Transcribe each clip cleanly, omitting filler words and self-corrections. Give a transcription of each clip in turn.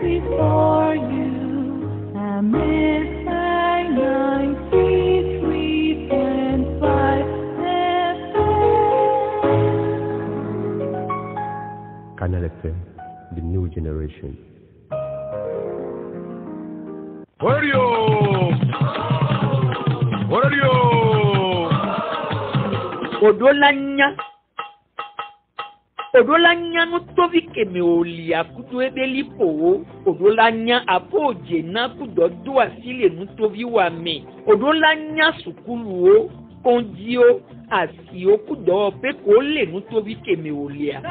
before you. I'm missing 93.5 FM. Canal FM, the new generation. Radio! Odolanya no tovi keme olia kuto ebeli po odolanya apoje na kudodo asile no tovi wa me odolanya sukulu o konjio asio kudo pe ko le no tovi keme olia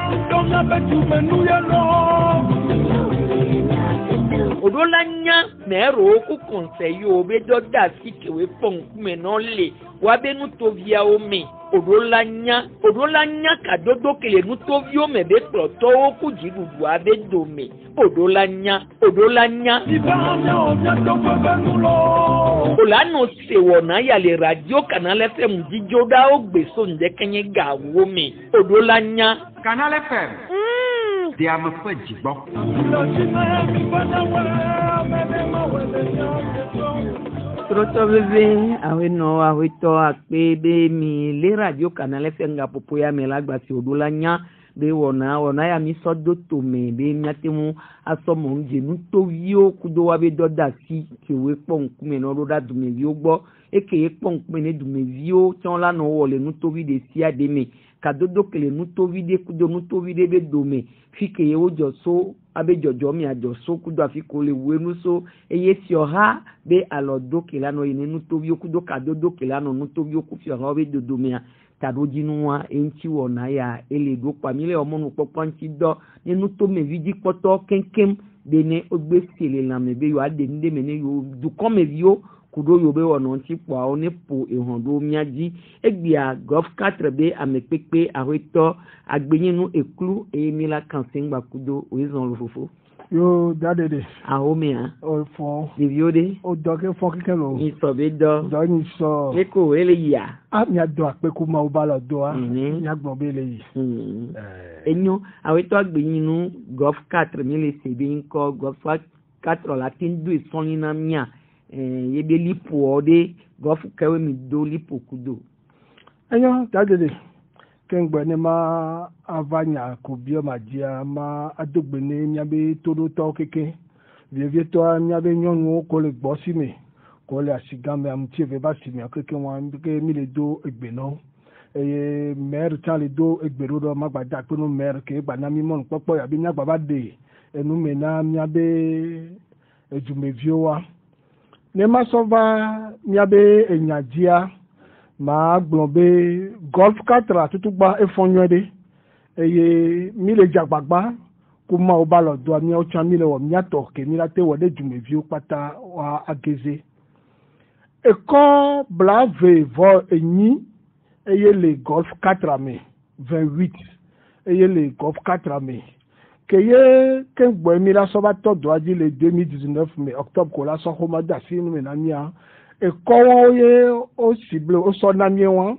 odolanya mero ku konseyo be doda sikewe ponkume no le wa be no tovia o me odolanya kadodo kele nu tovio me be proto ku jidudu abe dome odolanya olano se wona ya le radio Canal FM jijoda ogbeso nde kenye gawo me odolanya Canal FM dia me fa jigbo Troto bebe aweno awito akpebe mi le radio Canal FM nga popo ya me lagba si odolanya be wona ya mi sodo to me be miatemu asomo nje nu to vio kudo wa be doda si kewe ponkume no roda dume vio gbo ekeye ponkume ne dume vio ton la no wole nu to vi de si ade me kadodo kele nu to vi de kudo nu to vi de be dome fikeye ojo so abe jojo mi ajo so kudo afiko le wenu so eye si oha be alodo kele no ine nu to vi kudo kadodo kele no nu to vi ku fi oha be dodome tadojinuwa enchi wona ya eledo pamile omonu popanchi do ninu to me vidi poto kenkem de ne ogbesele la mebe yo ade nde mene yo du komevio kudo yo be wona nti po a oni po ehondo miaji egbia golf 4 be amepepe aweto agbeyinu eklu emila kansingba kudo oizon lofofo yo dadede ahomea o fo diviode o doke fo kekelo ni sobedo do ni so eko eleya a mi ado apeku ma o ba lo do a ya gbon be leyi enyo aweto agbeyinu golf 4 mile sebe nko golf 4 la tin do isonina mia yebe lipo ode golf kewe mi do lipo kudo enyo dadede kengbe ne ma avanya ko bio majia ma adogbe ne nyabe todo to keke vie to nyabe nyonu ko le gbo si mi ko le asigame am ti ve ba si mi keke won ke mi le do egbe no mer ta le do egbero do magbada pe no mer ke gba na mi mon popo ya bi nyagba ba de enu me na nyabe ejume viowa ne ma so va nyabe enyajia ma glombe golf 4 tutugba efonywede eye mi le jagbagba ko ma o ba lo do mi o chan mi le wo mi ato ke mi la te wo de jume vi o pata wa ageze e ko blave vo enyi eye le golf 4 me 28 eye le golf 4 me ke ye ke gbo mi la so ba to do aji le 2019 me octobre ko la so ko ma da si nu me na nia ẹ̀kọ́ wọn yé ó sì blé ó sọ náà ní wọn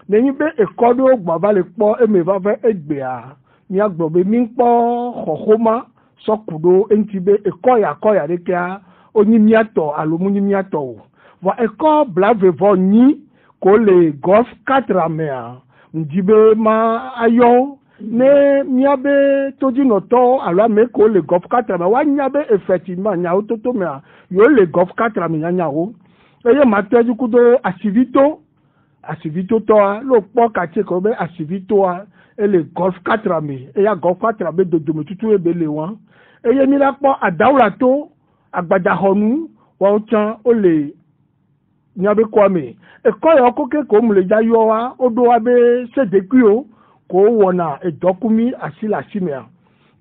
lẹ́yìn pé ẹ̀kọ́ ló gbàgbá lè pọ́ ẹ̀mẹ̀ bá fẹ́ ẹgbẹ́ à ní agbọ̀gbẹ́ mi ń pọ́ xɔxɔma sọ́kùdó ẹ̀ǹtí bẹ́ ẹ̀kọ́ yà dé kíá ó ní miatọ̀ àlòmú ní miatọ̀ o wà ẹ̀kọ́ blavevọ́ ní kò lè golf 4 mẹ́ à ǹdí bẹ́ máa ayọ́ ní miabe tójú nọ̀tọ́ àlọ́ àmẹ́ kò lè golf 4 mẹ́ wá nyabẹ́ effectivement nyàwó tó tó mẹ́ à yóò lè golf 4 mẹ́ nyàwó eye ma tẹ́jú kúndó àsìvító tọ́ a ló pọ́ kàtí kan bẹ́ àsìvító a ele golf 4 mi eya golf 4 mi dòdòmò tútù ebe lè wọ́n eye mi la pọ́ àdáwùrà tó àgbàdàhọ̀nù wọ́n tán ó lè nyabe kọ́ mi ẹ̀kọ́ yọ kókè kò mú lè já yọ wa ó dó wa bẹ́ sèdèkú o kò wọ̀nà ẹ̀dọ́kúmi àsìlàsìmẹ̀ à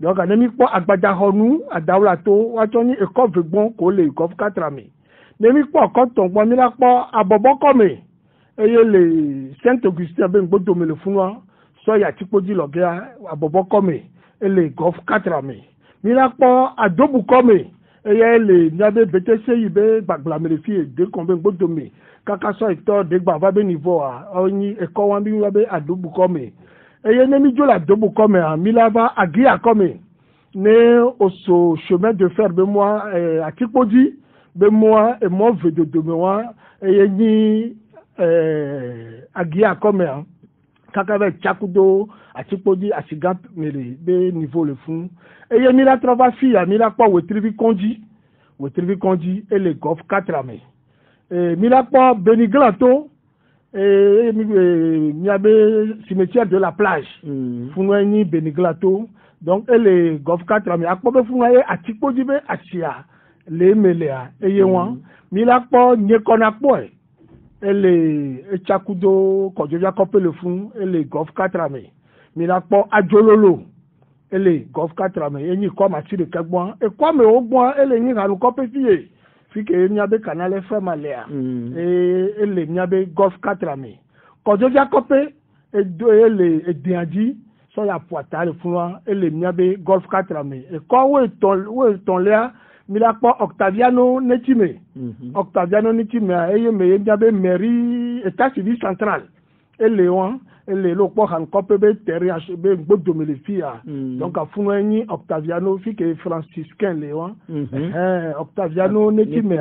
yọ̀ọ́gà ní mi pọ́ àgbàdàhọ̀nù àdáwùrà tó wá tán ní ẹ̀kọ́ fìgbọ́n kò lè golf 4 mi nemi pọ kọtọn gbọn mi la pọ abọbọkọ mi eye le Saint Augustin bẹ gbọdọ mi le fún wa sọyà tí kpọdzi lọgẹ abọbọkọ mi ele golf 4 mi la pọ adobukọ mi eye le miabe BTC yi bẹ gbagbla mi le fi de kàn bẹ gbọdọ mi kaka sọ ìtọ de gba va bẹ nivọ a ọnyi ẹkọ wa bi wa bẹ adobukọ mi eye nemi dzo la adobukọ mi a mi la va agia kọ mi né au chemin de fer be moi à Tikpodi be moi et moi veut de moi et ni agia comme kakave chakudo à Tikpodi à Sigap mele be niveau le fond et y a mis la travail fille a mis la quoi au trivi kondi et le golf 4 amé et mis la quoi Beniglato et il y avait cimetière de la plage Funwani Beniglato donc les golf 4 amé a quoi funwaye à Tikpodi be asia les melea et yewan mis la quoi nyekona quoi et les chakudo quand je copé le fond et les golf 4 amé mis la quoi adjololo et les golf 4 amé et ni comme assis de kagboin et comme au bois et les ni ranou copé fille que n'y avait canal FM aléa et les n'y avait golf 4 amé quand je copé et les diandi sur la poitale fouan et les n'y avait golf 4 amé et quand où est ton là mi la pas Octaviano Netime et me n'y avait mairie état civil central et Léon et les locaux han copé be terre be bodo me le fia donc a fouan Octaviano fi que franciscain Léon Octaviano Netime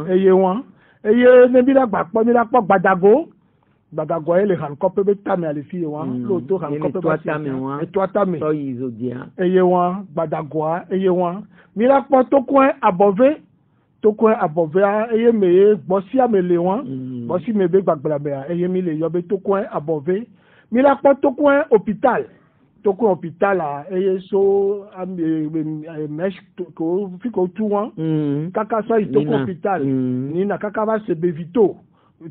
et yewan et ne mi la pas Badago et les han copé be tame ale fi yewan l'auto han copé be et toi tame et yewan Badago et yewan mi la pas to coin above et me bossi a me Léon bossi me be gbagblabea et mi le yobe to coin above mi la pas to coin hôpital et so mesh ko fi ko tuwan kaka sa to hôpital ni na kaka va se bevito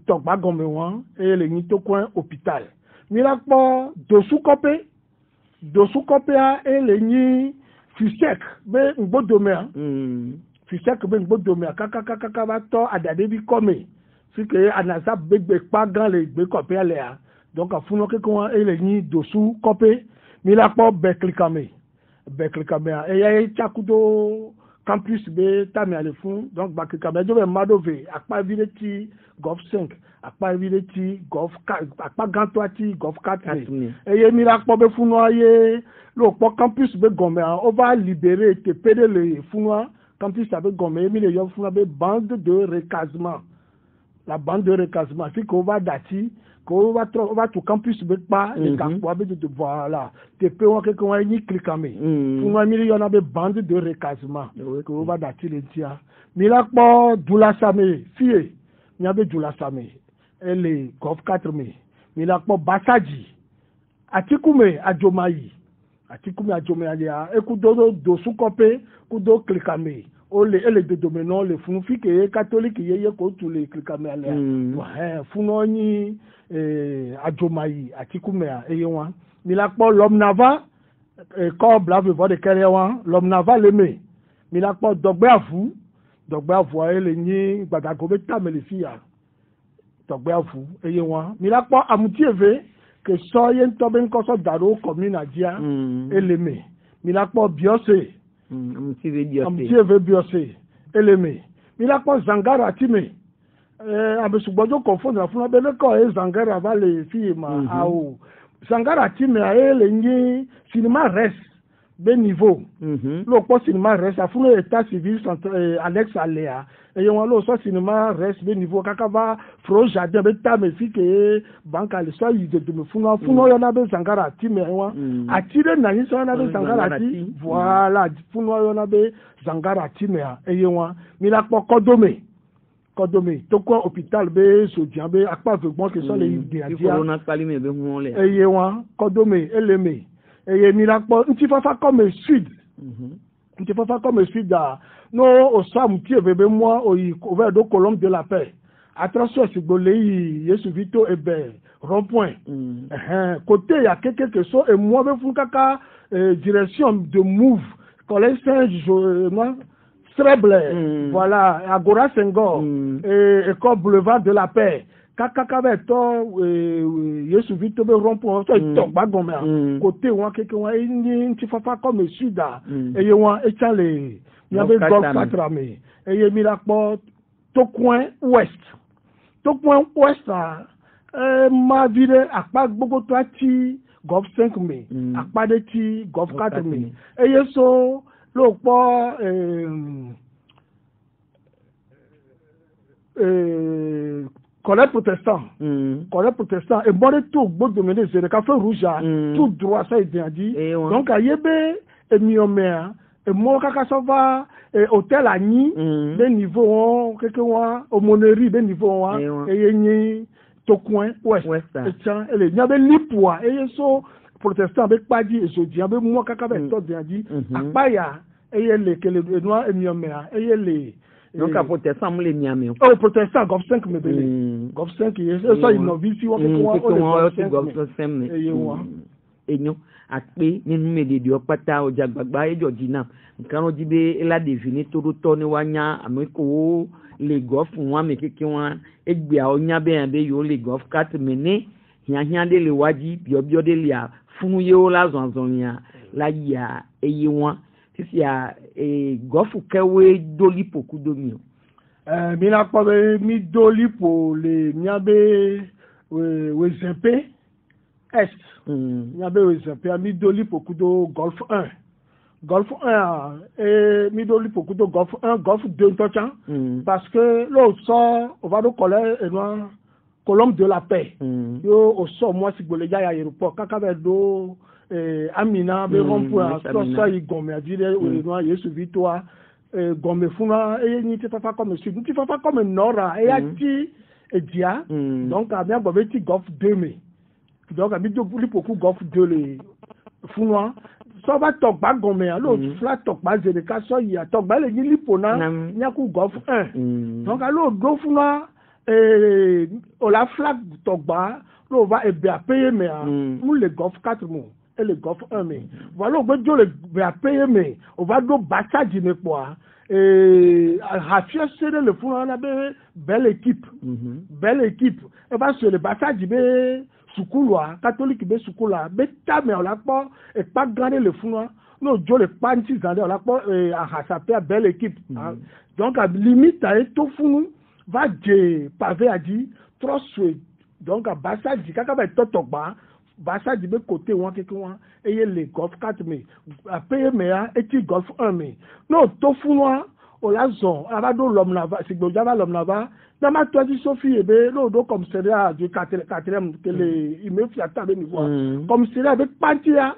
to gbagome wan et le ni to coin hôpital mi la pas dosu copé a et le ni fisek be ngbodomea fisek be ngbodomea kaka va to adade bi come fi que anasa begbe pa gan le gbe copé alea donc a funo ke ko e le ni dosu copé mi la po beklikame e ya chakudo campus be tami ale fun donc baklikame jo be madove apa vileti golf 5 apa vileti golf 4 apa gantoati golf 4 e ye mi la po be funo ye lo po campus be gombe on va libérer te pédé le funo campus avec gombe mi le yo funo be bande de recasement la bande de recasement fi ko va dati ko va tout campus be pa les campo be de voilà te pe on que on ni cliquer pour moi mi yo na be bande de recasement ko va dati le tia mi la po dula same fie mi abe dula same ele golf 4 mi la po basaji atikume ajomayi ya e ku do su copé ku do cliquer ole ele de domenon le funu fi que catholique ye ko tu le cliquer ale funu ni ajomayi atikumea eyewan mi la po l'homme nava ko blave vo de kerewan l'homme nava leme mi la po dogbe avu ele ni gbadago be tamele fia dogbe avu eyewan mi la po amutieve que so ye nto be nko so daro commune adia eleme mi la po biose amutieve biose eleme mi la po zangara time abesugbojo confondre la funa bele ko Zangara va le fi ma ao Zangara time a ele nyi cinéma reste be niveau lo po cinéma reste a funa état civil Alex Alea et yon lo so cinéma reste be niveau kaka va fro jardin be ta me fi que banka le so yi de me funa yo na be Zangara time wa atire na yi so na be Zangara ti voilà funa yo na be Zangara time e yon mi la po Kodome to quoi hôpital be so diambe akpa vegbon que sont les dia corona palime be won le eye wan Kodome eleme eye mi la po nti fafa comme sud da no o sam ti be moi o over do colombe de la paix attention sigbo yi Yesu vito ebe rond point côté ya quelque chose et moi be fun kaka direction de move collège Saint-Jean Treble, voilà, Agora Senghor, et comme boulevard de la paix. Kaka to Yesu vito be rompo so to bagome côté wa keke wa ni ntifafa comme suda et ye wa echale ni abe golf 4 amé et ye mi la po to coin ouest ma vire akpa gbogbo to ati golf 5 mi akpa de ti golf 4 mi et ye so lo po collègue protestant et bon tout beau domaine c'est le café rouge tout droit ça est bien dit donc ayebe et miomea et moi kaka ça va hôtel ani des niveaux quelque wa aumônerie des niveaux et yenyi to coin ouest et tiens et il y avait lipwa et so protestant avec pas dit et je dis avec moi kaka va tout bien dit apaya et les que les noirs et miomea et les donc à protestant les miami oh protestant golf 5 me bele golf 5 ça il novice on fait golf 5 et nous akpe nínú medede opata oja gbagba ejo jina nkan ro jibe la devine to ni wanya ameko le golf won me keke won egbe a onya be an be yo le golf 4 mene hian de le waji bio de le a fun ye o la zonzon ya la ya eye won tisi a golf kewe doli poku domi mi na pa mi doli po le nyabe we zempe est nyabe we zempe mi doli poku do golf 1 et mi doli poku do golf 1 golf 2 tocha parce que l'autre sort on va do coller et noir colombe de la paix yo au sort moi si bolé ya aéroport kaka be do amina be rompoint ça il gomme a dire o noir yesu victoire gomme funa e ni ti papa comme sud ti papa comme nora e ati e dia donc a bien gomme ti golf 2 mais donc a mi do beaucoup golf 2 le funa so ba tok ba gomme lo flat tok ba je de ka so ya tok ba le ni lipona nyaku golf 1 donc a lo do funa on la flag togba lo va e be a payer mais pour le golf 4 mois et le golf 1 mais voilà on va le be a payer mais on va do bataille ne quoi Rafia c'est le fond on a belle équipe et va sur le bataille be sukulwa catholique be sukula be ta mais on la pas et pas gagner le fond no jo le panti zande on la pas a sapé belle équipe donc à limite à tout fond va de pavé a dit trop souhait donc à bassa dit kaka ba totogba bassa dit be côté wan quelque wan et les golf 4 mais à payer mais et ti golf 1 mais non to funwa o la zone abado l'homme là-bas c'est que java l'homme là-bas dans ma toi dit Sophie et be lo do comme c'est là du 4e que les il me fiata be niveau comme c'est là avec pantia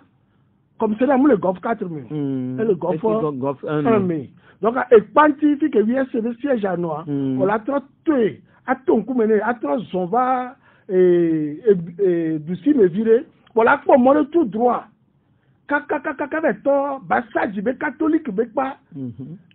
comme c'est là le golf 4 mais et le golf 1 mais donc et panti fi que vient c'est le siège à noir on l'a traité à ton coup mené à trois on va du si me virer voilà pour moi tout droit kaka beto basaji be catholique be pas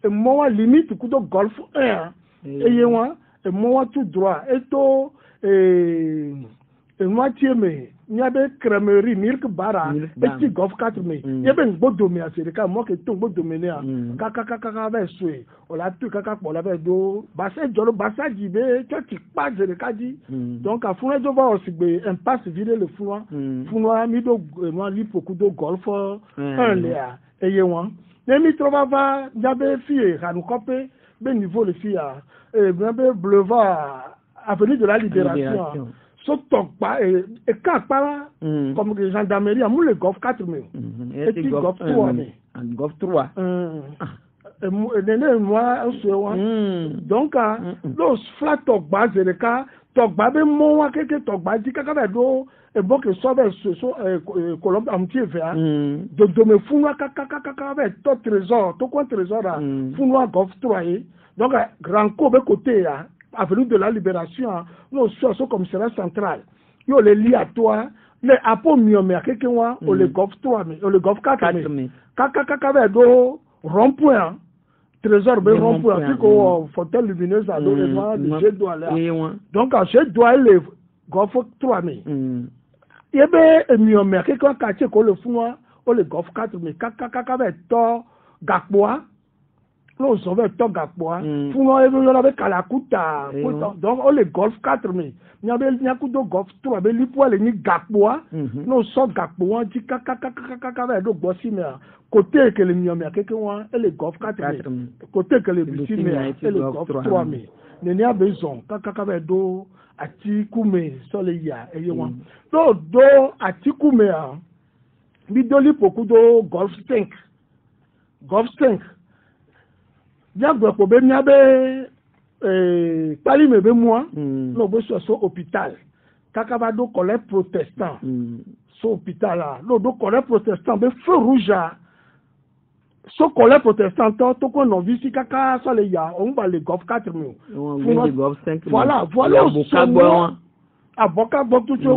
et moi limite coup de golf 1 et yewa et moi tout droit et to et moitié mais il y a des crèmeries milk bara petit golf 4 mais il y a ben bodo mais c'est le cas moi que ton bodo mener kaka ba soué on la tout kaka pour la ba do basa jolo basa jibe tu pas de le kadi donc à fond de voir aussi un passe vider le founoir mi do moi li beaucoup de golf un là et yewan mais mi trova va j'avais fille à nous couper ben niveau le fille et ben boulevard avenue de la Libération so tokpa et quand pas comme les gendarmerie à le golf 4 mais et puis golf 3 mais golf 3 et moi donc los flat tokba c'est le cas tokba be mo wa keke tokba di kaka be do e bo ke so be so colombe am tie vers de me funwa kaka be to trésor to quoi trésor là funwa golf 3 donc grand co be côté là avenue de la Libération nous sommes comme commissariat central yo le li à toi le apo miome akeke wa o le golf 3 mais o le golf 4 mais kaka be do rond-point trésor be rond-point qui ko fontaine lumineuse à do le jet doit là donc à jet doit le golf 3 mais yebe miome akeke wa quartier ko le fun o le golf 4 mais kaka be to gakpoa nous sommes toga quoi pour nous avec kalakuta donc on le golf 4 mais il y avait nyakudo golf 3 mais li pour les ni gakpoa nous sommes gakpoa dit kaka do bossi mais côté que le miami quelque one et le golf 4 mais côté que le bossi mais et le golf 3 mais ne n'y a besoin kaka do atikume soleya et yo do atikume mi doli beaucoup do golf 5 golf 5 bien gbe ko be mia be pali me be moi no bo so hôpital kaka ba do collègue protestant so hôpital là no do collègue protestant be feu rouge so collègue protestant to ko no visi kaka so le ya on ba le golf 4000 voilà avocat bon tout ça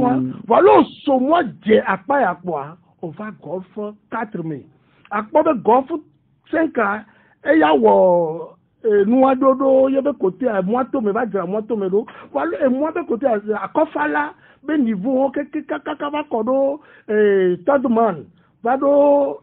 voilà so moi je apa ya quoi on va golf 4000 akpo be golf 5 e ya wo nous adodo yebe côté à moi to me va dire moi to me do voilà et moi be côté à kofala be niveau kaka va kodo tadman va do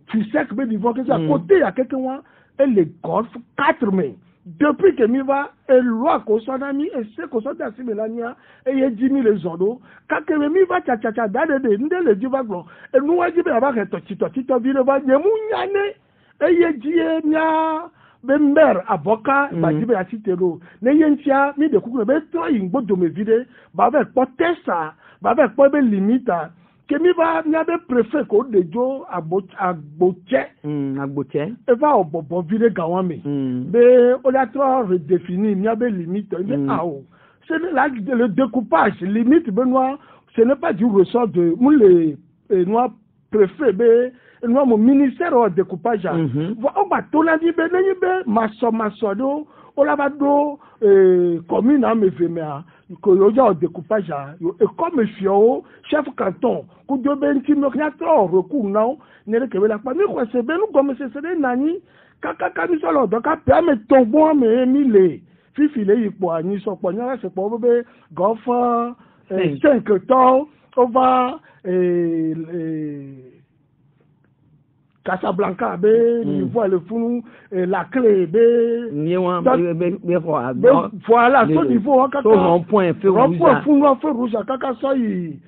tu sais que be niveau que à côté à quelqu'un et le golf 4000 depuis que mi va et loi ko sonami et c'est ko sonda similania et ye 10 000 zondo ka ke mi va cha dade de ndele diva glo et nous a dit be ba to tito vile va nyemu nyane et ye die nya be mer avocat ba dibe atitero ne yentia mi de kuku be to ingbo do me vide ba be potesa ba be po be limita que mi va nya be préfet ko de jo agboche e va obobo vide gawami be o la trop redéfinir nya be limite mais c'est le découpage limite benoît ce n'est pas du ressort de nous les noirs préfet be nous mon ministère au découpage on va tout la dit be maso do o la ba do commune à me vemea ko yo ja au découpage et comme fio chef canton ku do ben ti no kya trop recours now ne ke la pa mi ko se be nous comme c'est nani kaka mi so lo do ka permet ton bon me mi le fifi le ipo ani so po nya se po be golf 5 temps on va Casablanca be niveau le fou la clé be voilà ce niveau kaka un point feu rouge kaka so yi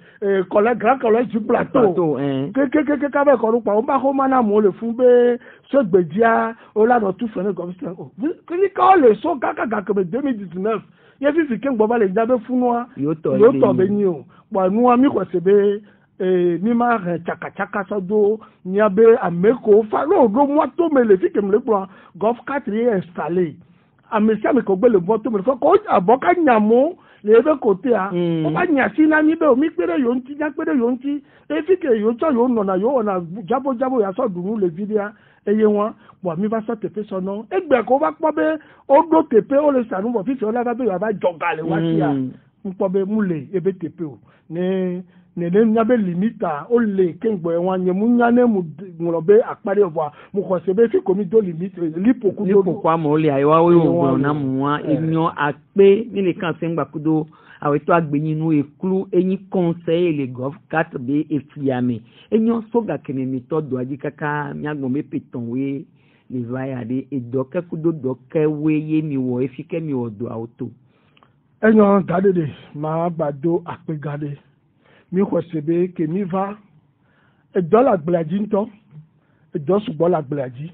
collègue grand collègue du plateau que ka be ko pa o ba ko mana mo le fou be so gbedia o la do tout fene comme ça que ni ka le so kaka ga que 2019 ye fi ken gbo ba le jabe fou noa yo to be ni o ba nu ami ko se be mi ma chaka so do niabe ameko fa lo do moi to me le fi que me le plan golf 4 est installé amesa me ko gbe le boto me ko aboka nyamo le be côté a o ba nya si na ni be o mi pere yo nti e fi que yo to yo no na yo na jabo ya so dunu le video eye won bo mi ba so tepe so no egbe ko ba po be o do tepe o le sanu bo fi o la ba be ba jogale wa ti a npo be mule ebe tepe o ne nyabe limita o le kengbo wan nye munyane mu lobe akpare ova mu ko sebe fi komi do limite lipo kwa mo le ayo wo na mu wa enyo ape ni le kan se ngba kudo awe to agbeyin nu eklu eyin conseil le golf 4 be efiame enyo soga kene mi to do aji kaka nyagbon me peton we le vaya de edoke kudo doke we ye mi wo efike mi odo auto enyo gade de ma gbado ape gade mi ko sebe ke mi va e do la gblaji nto e do subo la gblaji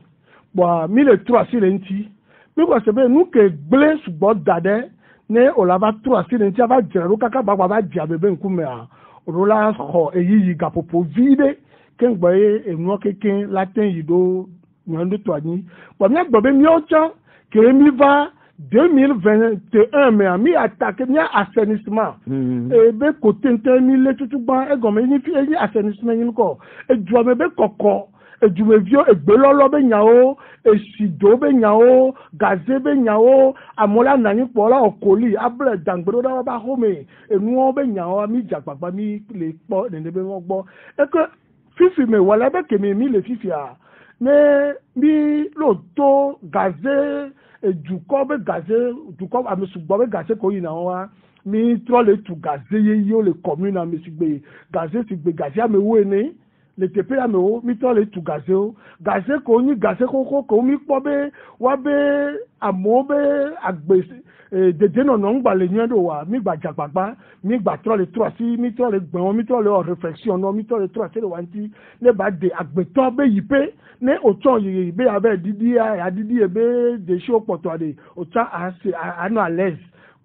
bo mi le 3 silenti mi ko sebe nu ke gble subo dade ne o la va 3 silenti ava jero kaka ba jabe be nkume a rola ho eyi ga popo vide ken gbo e nu keken latin yido nyandu to ani bo mi agbo be mi ocha ke mi va 2021 mais ami attaqué bien assainissement et be côté interne le tout ba e gomme ni fi ni assainissement ni ko e jo me be koko e ju me vio e gbelolo be nyao e sido be nyao gaze be nyao amola nani pola okoli able dangbero da ba home e nu be nyao mi jagbagba mi le po ne be won gbo e que fifi me wala be ke mi le fifi a ne mi lo to gaze eduko be gaze eduko amesugbo be gaze ko yin na wa mi trole tu gaze ye yo le commune amesugbe gaze ti gbe gaze amewo ni le tepe amewo mi trole tu gaze o gaze ko ni gaze ko mi po be wa be amo be agbe dede no ngba le yan do wa mi gba jagbagba mi gba trole 3 si mi trole gbon mi trole o réflexion no mi trole 3 se le wanti le ba de agbe to be yipe ne oton yi be abe didi adidi ebe de show poto ade ota ase anu à l'aise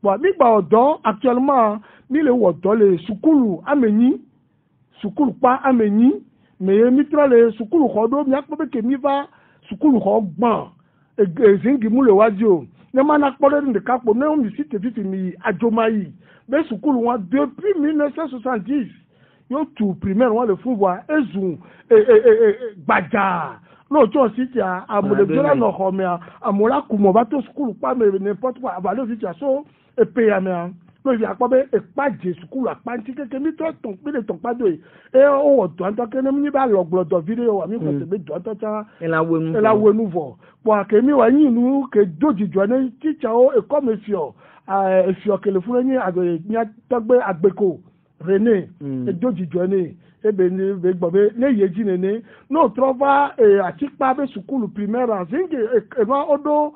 bon mi gba odo actuellement mi le wodo le sukulu ameni sukulu pa ameni mais mi tra le sukulu xɔ do mi akpɔ be ke mi va sukulu xɔ gbɔn ezingi mu le wájú o ne ma na kpɔ ɖe ɖeka kpo ne mi si te fifi mi adzoma yi be sukulu wa depuis 1970 yóò tu primaire wọn le fún wa ezu gbadza n'o tí o si tia amúlẹ̀gbẹ́rẹ́ nọ xɔ mẹ́a amúlẹ̀ kumọ̀ bá tó sukulu kpa mẹ́ n'importe quoi abalẹ̀ o si tia so epe ya mẹ́a n'o fi akpɔ be ekpa dze sukulu akpa ŋuti keke mi tɔ tɔn kpe de tɔn kpa do yi o wɔ dɔntɔ ke ne mi b'a lɔ gblɔdɔ vi de wa mi kɔsɛ be dɔntɔ tsa ela wenu vɔ bɔn ke mi wa nyi nu ke do dzidzɔ ne titsawo ekɔme fiɔ efiɔ kele fún ne nye miatɔgbe agbeko René edo dzidzɔ ne ebe ne be gbɔ be ne yedzi nene n'o trɔ va atikpa be sukulu primaire zingi enua o do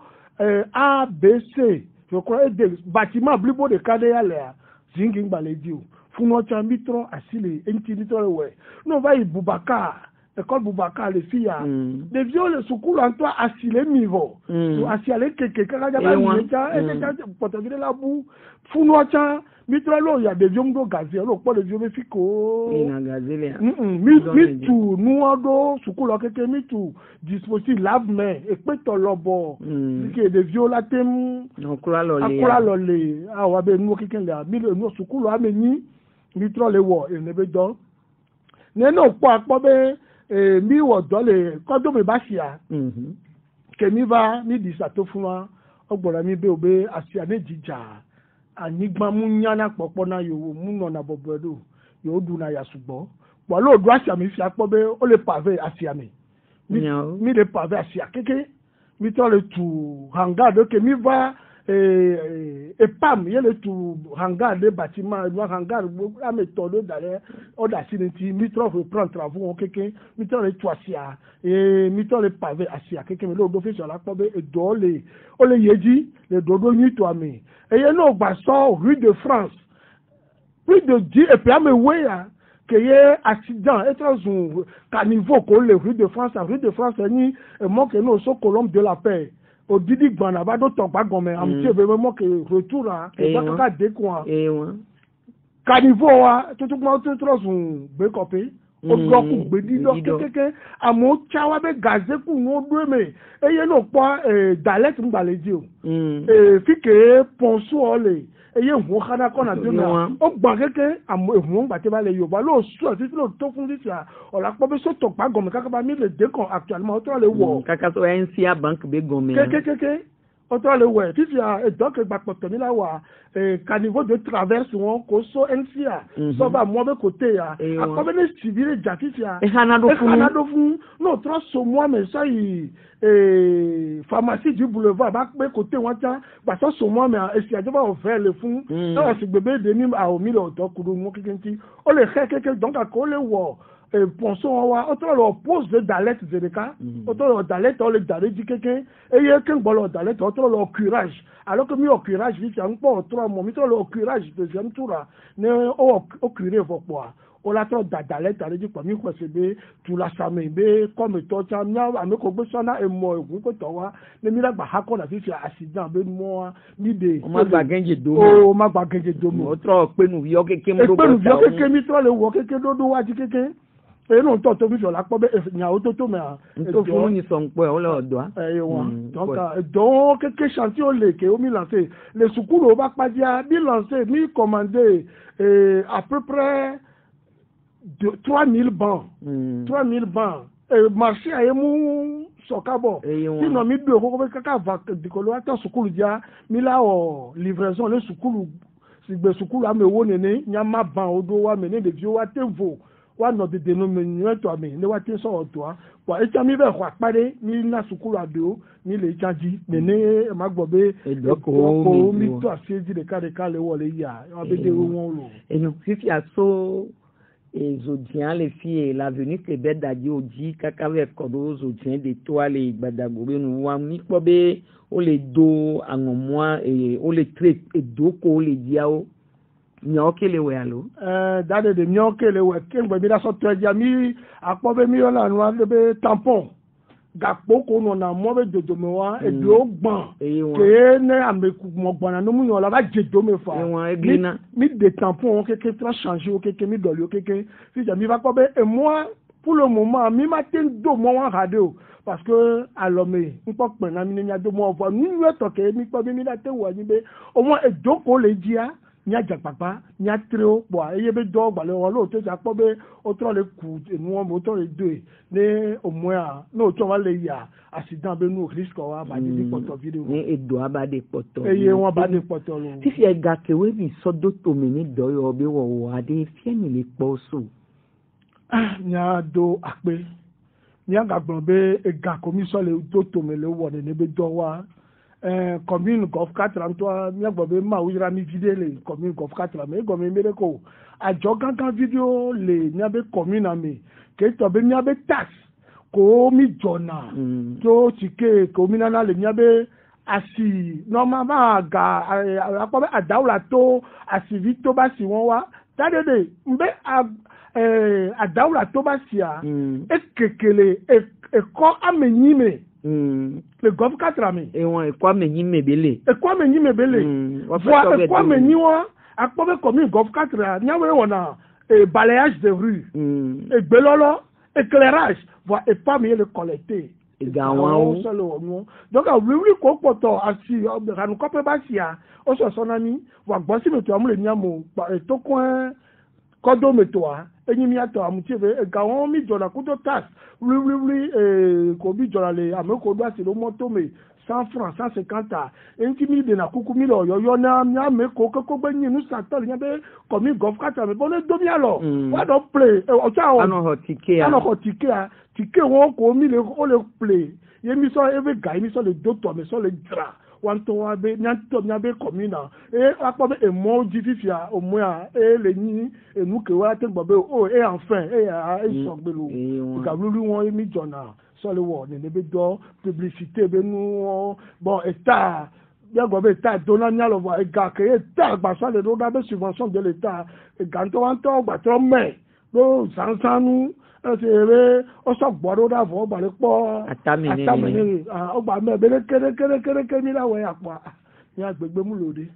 ABC je crois ede bâtiment blibo ɖeka ɖe ya lea zingi ŋgbalẽ dzi o funɔtsa mi trɔ asi le eŋuti mi trɔ le wɔe n'o va yi Bubaka école Bubaka le fi ya ɖeviwo le sukulu ŋutɔ asi le mi vɔ asi ale keke kaka dzaba mi tsa edza pɔtɔvi ɖe la bu funɔtsa mi trɔ lo ya ɖeviwo ŋu do gaze lo kpɔ ɖeviwo be fi ko mi tu nuwo ɖo sukulu keke mi tu dispositif lave-main ekpetɔ lɔbɔ ke ɖeviwo la te mu akura lɔ le awɔ be nuwo keke le mi le nu sukulu ame nyi mi trɔ le wɔ ene be dɔ ne ne o kpɔ akpɔ be mi wɔ dɔ le kɔdo me ba sia ke mi va mi di sato fún wa o gbɔdɔ mi be o be asia ne dzidza anyigba mu nyana kpɔkpɔ na yowo mu nɔna bɔbɔe do yowo du na yasugbɔ bɔn alo do asia mi fi akpɔ be o le pave asia mi le pave asia keke mi tɔ le tu hanga do ke mi va epam ye le tu hanga de bâtiment no hanga ame tɔ do da ɖe ɔda si ne ti mi trɔ reprendre travaux keke mi trɔ le tu asia mi trɔ le pave asia keke mi le o do fi sɔ la kpɔ be edo o le yedzi le dodo nyui to ame eye n'o gba sɔ rue de France plus de 10 et puis ame we ya ke ye accident etrɔ zu caniveau ko le rue de France ni mɔ ke n'o so Colombe de la Paix odidi gbana ba do tɔgba gɔmɛ amuti ebe mɔ ke retour la eba kaka de kun wa caniveau wa tutu kuma o trɔ zu gbekɔpe o dɔ ku gbedi dɔ kekeke amewo tsa wa be gaze ku ŋu do eme eye n'o kpɔ dalɛti ŋgbalẽ dzi o fi ke pɔnso le eye ŋu xana kɔna do na o gbɔn keke ŋu gbate ba le yoruba lo su titi lo to fún titi a ɔla kpɔ be so tɔgba gɔmɛ kaka ba mi le de kɔn actuellement o tɔ le wɔ kaka so NCA bank be gɔmɛ kekeke o tɔ le wɔ titi a dɔke gbakpɔtɔ mi la wa caniveau de traverse wọn ko so NCA sɔba mɔ be kote ya akpɔ be ne sivi le dza titi a ehana do fún n'o trɔ so mɔ mɛ sɔ yi pharmacie du boulevard ba pe kote wọn tsa gbàtɔ so mɔ mɛ esi adzɔba ɔfɛ le fún n'o si gbebe de ni awo mi le ɔdɔ kudu mɔ keke ŋuti o le xɛ keke donc ako le wɔ pɔnsɔn wa o tɔ le pose de dalɛte de ɖeka o tɔ le dalɛte o le da ɖe dzi keke eye ke ŋgbɔ le dalɛte o tɔ le curage alors que mi wɔ curage fi sia ŋkpɔ o tɔ mɔ mi tɔ le curage deuxième tour la ne o cure fɔ kpɔa o la tɔ da dalɛte ale dzi kpɔ mi xɔse be tu la same be kɔmetɔ tsa mia ame ko gbe sɔna emɔ eʋu ko tɔ wa ne mi la gba ha kɔna fi sia accident be mɔa mi de o ma gba gɛnje do o ma gba gɛnje do mo o trɔ kpenuviɔ keke mo do kpenuviɔ keke mi trɔ le wɔ keke do waati keke eye n'o tɔ tobi sɔ la kpɔ be nyawo toto mɛ a. nto funu ni sɔnkpɔ o le ɔdɔa. ɛyɛ wa donc dɔn keke chantier o le ke o mi lancé le sukulu o ba kpadza mi lancé mi commandé à peu près 3000 bancs. 3000 bancs marché a ye mu sɔkabɔ sinon mi do koko be kaka va dikolo atɔ sukulu dia mi la livraison le sukulu sigbe sukulu ame wo nene nyama ban o do wa mɛ ne ɖeviwo wa te vo. Wa nɔ dede no me nyuie tɔ me ne wa te sɔ ɔtɔa wa etsa mi bɛ xɔ akpa ɖe mi na sukulu aɖewo mi le etsa dzi nene ma gbɔ be edɔkɔ mi to asi dzi ɖeka le wɔ le yia wa be de wɔn lo. enyo fifi aso zodzia le fie l'avenue Québec dadi o dzi kaka bɛ kɔ ɖo zodzia de toa le gbadagbo be nu wa mi kpɔ be o le do aŋɔmɔa o le tre edo ko o le diawo. Miawo kele wɛ alo. Dade de miawo kele wɛ kengbe mi da sɔ tɔ dza mi akpɔ be mi yɔna nua de be tampon gakpo ko nɔna mɔ be dodome wa eɖewo gbɔn ke ne ame mɔ gbɔna ne mu nyɔ la va dze dome fa mi de tampon wo keke trɔ change wo keke mi dɔli wo keke fi dza mi va kpɔ be emɔa pour le moment mi ma ten do mo wan radio parce que alome npo pe na mi ni ado mo vo ni we to ke mi po mi da te wo ni be o mo e doko le dia nya jagpapa nya trio bo eye be do gba le won lo to ja po be o tro le ku enu won mo to le do ne o mo a no to wa le ya accident be nu risk wa ba di poto video ni edo abade poto eye won ba de poto lo ti fi ga ke we bi sodo to mi ni do yo be wo ade fi ni le po so nya do ape nya ga gbon be e ga commission le do to me le wo ne be do wa commune Golf 4 toi nya gbon be ma wira mi video le commune Golf 4 me go me mere ko ajo gangan video le nya be commune ami ke to be nya be tax ko mi jona to tike commune na le nya be asi normalement ga apo be adawla to asi vito ba si won wa dadede mbe adawla to ba si a ekekele eko amenyime le Golf 4 ami won eko amenyime bele voilà eko amenyiwa akpobe commune Golf 4 nyawe wona balayage de rue egbelolo éclairage voilà et pas mieux le collecter donc oui ko poto asi ranu ko pe ba sia o so sonami wa gbo si meto amule nyamo to coin kodo metoa enyi mi ato amutieve gawon mi jona kudo tax oui ko bi jona le ameko do asi lo moto me 100 francs 150 enti mi de na kuku mi lo yo na mi ameko ko gbe yin nu satol nya be komi Golf 4 me bone do mi alo wa do play o cha o ano ho tike won ko mi le o le play ye mi so eve guy mi so le doctor me so le dra wan to wa be nya be commune apo be emoji fifia o mo a le ni enu ke wa te gbo be o enfin so gbe lo ka lulu won mi jona so le wo ne be do publicité be nu bon état bien go be état dona nya lo wa ga ke état gba so le do da be subvention de l'état ga to wan to gba to me lo sansanu ere o so gboro da fo ba le po atami o gba me be le kere mi la we apa ni agbegbe mu lode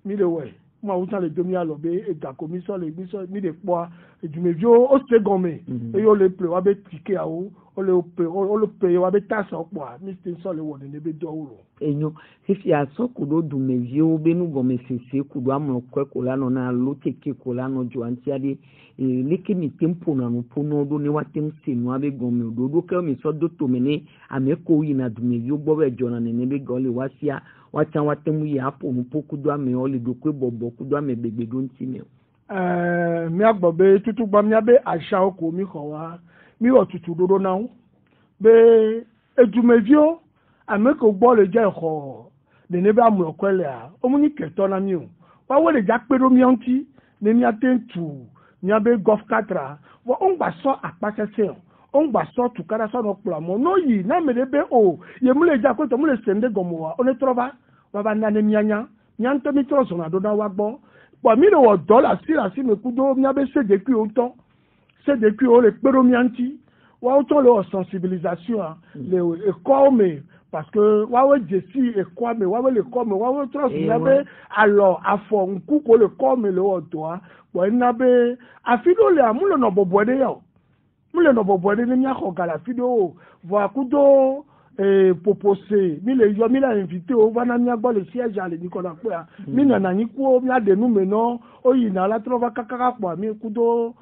mi le we mo awuta le domi alo be e ga commission le mi de po ejumevio o se gome e yo le ple wa be tike awo o le pe wa be tasa opo mi tin so le wo ne be do oro enyo fifi aso kudo dumevio be nu gome sese kudo amlo ko la no na lo teke ko la no jo anti ade leke mi tempo na no pono do ni watem senu abe gome do ke mi so do to me ni ameko yi na dumevio gbo be jona ne be gole wasia watan watem yi apo no pokudo ame o le do ko bobo kudo ame begbe do nti me mi agbobe tutu gba mi abe asha oko mi ko wa mi o tutu dodo na be ejumevio ameko gbo le je ko de ne ba mu okwele a o mu ni keto na mi o wa wo le ja pedo mi onti ne mi atentu ni abe Golf 4 wo on gba so apasese on gba so tukara so no pla mo no yi na me de be o ye mu le ja ko to mu le sende gomo wa o ne trova wa ba na ne mianya nyanto mi tro so na do na wa gbo po mi lo dollar si me kudo mi abe se de ku o ton se de ku o le pedo mi anti wa o ton le sensibilisation le école parce que wa we jesi école wa we le comme wa we tro so na be alors afo nku ko le comme le o to a po na be afido le amulo no bobo de yo mule no bobo de ni akọ gala fido vo kudo proposé mi le yo mi la invité o va na mi agbo le siège ale ni ko na pe a mi na yin ku o mi ade nu me no o yi na la trova kakaka po mi kudo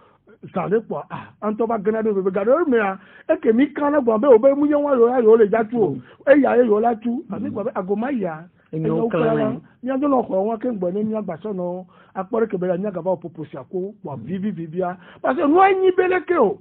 sale po anto ba gana do be gado me a e ke mi kan na gbo be o be mu yen wa yo le jatu o ya yo la tu ami gbo be agoma ya enyo kala mi ado lo ko won ke gbo ni mi agba so no apore ke be la ni agaba proposé ko po vivia parce que no yin beleke o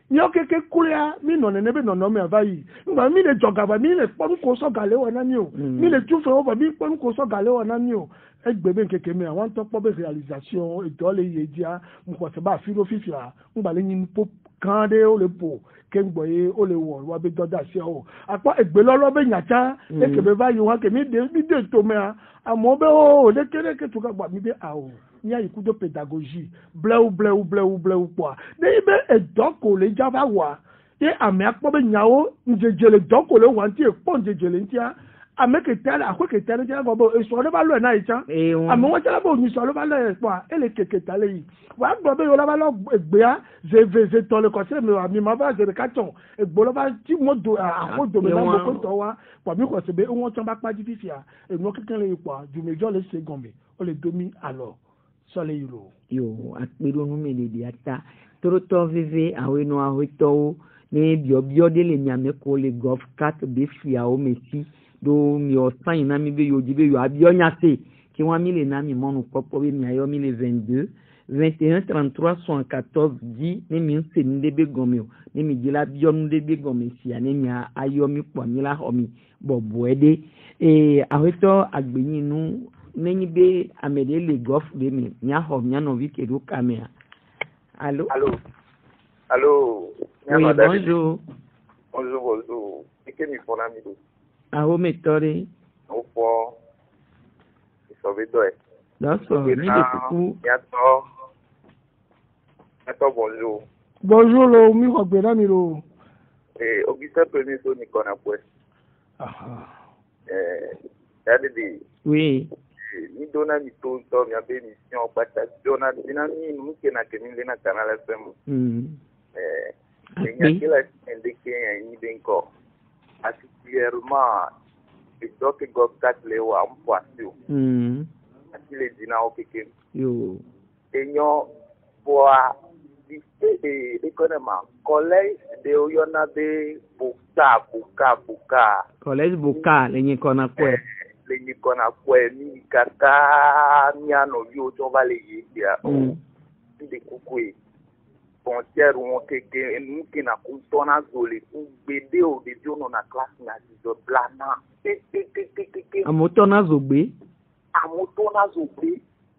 ni o keke kulia mi no ne be no me avayi ngba mi le jogaba mi le pon ko so gale wona ni o mi le tu fe over mi pon ko so gale wona ni o egbebe keke mi àwọn to po be réalisation idole yeja mo ko se ba firo fifia ngba le yin pop kan de o le po ke ngboye o le wo wa be doda se o apa egbe lolo be nyacha e ke be bayi wa ke mi de to me amo be o le kere ke tu ka gba mi be a o ni ayi kudo pédagogie bleu quoi de be edoko le java wa e ame akpo be nyawo njejele doko le wa nti e po njejele ntia ameke tele akwe ke tele je go bo eso le ba lo na icha amo won tele bo ni so lo ba lo e po ele keke tele yi wa gbo be yo la ba lo egbe a je to le ko se mi wa mi ma ba je ka ton egbo lo ba ti mo do ako do me na mo ko to wa po mi ko se be won tan ba pa ji fi a enu keke le po ju mejo le se gombe o le domi alo so le yiro yo akpero nu me le di ata toro to vive awe no awe to ni bio de le nyame ko le golf 4 be fia o mesi do mi o san na mi be yo jibe yo abio nyase ki wan mi le na mi monu popo be mi ayo mi le 22 21 33 74 10 ni mi se ni debe gomio ni mi jila bio nu debe gomesi ani mi ayo mi po mi la ho mi bobo ede aweto agbeyin nu neni be amede le golf be mi nya ho nya no vi ke do kamera allô oui, bonjour. Bonjour. Ike mi fona mi do. Aho metore. O po. Isobedo e. Daso, ni de kuku. Yato bonjour. Bonjour lo mi ko gbe na mi lo. Auguste Premier so ni kona pwe. Yadede. Oui. Ni dona mi to mi abe mission pata dona dina mi nu ke na kemi le na canal FM. Kila indike ni benko particulièrement et donc go kat le wa mpoasio le dina o keke yo enyo boa di ekonoma collège de oyona de buka collège buka le nyi kona kwe ni kaka nyano yo to vale yi ya de kukui frontière où on keke nous qui na kuntona zole ku gbede o de jono na classe na zo blana amotona zogbe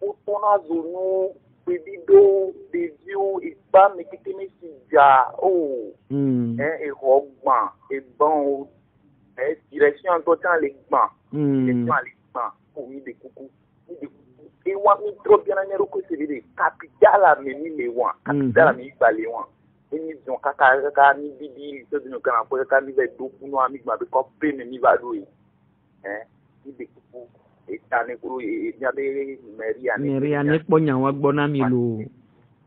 otona zonu bebido de viu ipa me keke me sija e rogban e bon direction to tan le gban o mi de kuku et moi mi trop bien en eroko c'est de capital mais ni le wan capital mi balé wan et ni don kaka ni bibi so dino kana ko ka ni be do kuno ami gba be ko pe mi ba do ni de ku e tane kuro e nya be meria ne ponya wa gbona mi lo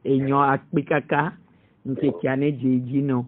eyan apikaka nke kiane jeji no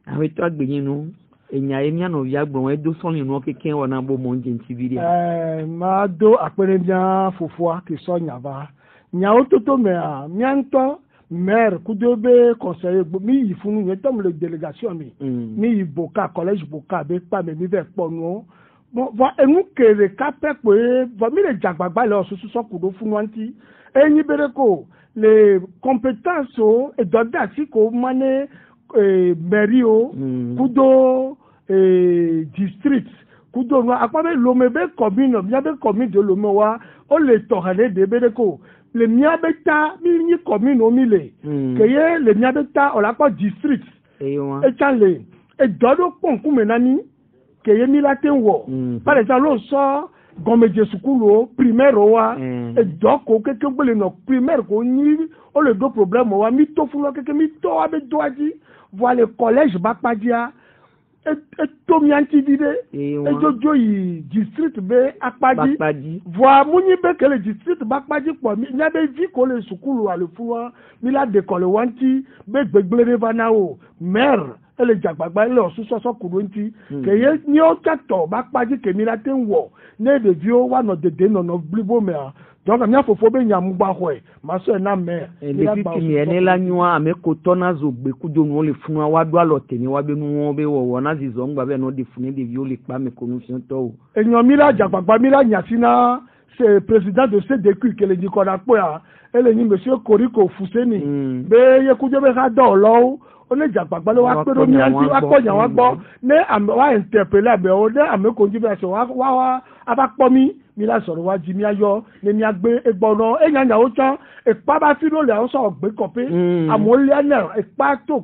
awe to agbeyin nu enya emi ano ya gbon edo so ni nu keke wona bo mo nje ntibiria ma do apere bia fofua ke so nyaba nya ototo me a mianto maire kudobe conseiller mi yifunu ye tom le délégation mi boka collège boka be pa me mi ve ponu bon va enu kere kape pe va mi le jagbagba le osusu so kudo funu anti enyi bereko les compétences et d'audace ko mané Merio, Kudo district, Kudo no akpabe lomebe commune, miabe commune de lomewa, o le torale de bereko. Le miabeta mi commune o mile. Keye le miabeta o la kwa district. E chale e dodo ponku menani keye milaten wo. Par exemple lo so gomeje sukulu primaire wa e doko keke gbele no primaire ko ni o le do problème wa mi to fun lo keke mi to abe doaji voilà le collège Bakpadia et Tomianti Dide et Jojo yi district be Akpadi voilà mouni be que le district Bakpadi quoi il y a des vies que le sukulu à le fou mi la décolle wanti be gbegbele vanao mère et le jagbagba le osusoso kudonti que ye ni o tato Bakpadi que mi la tenwo ne de vio wa no de no no blibo me donc amia fofo be nyam gba ho e ma so na me le fitimi ene la nyua ame ko tona zo gbe kudo no le funu wa do alote ni wa be nu be wo na zizo ngba be no de funu de vio le pa me confusion to enyan mi la jagbagba mi la nyasina c'est président de CDQ que le dit qu'on a quoi ele ni monsieur Koriko Fuseni be ye kujo be ka do lo o le jagbagba lo wa pe do mi anti wa ko yan wa gbo ne am wa interpeller be o de am ko nji be so wa abapo mi la sọ̀rọ̀ wa ji mi ayo ne mi agbe egbono enyanya o chan e pa ba fi lo le o so gbe kope amole na e pa to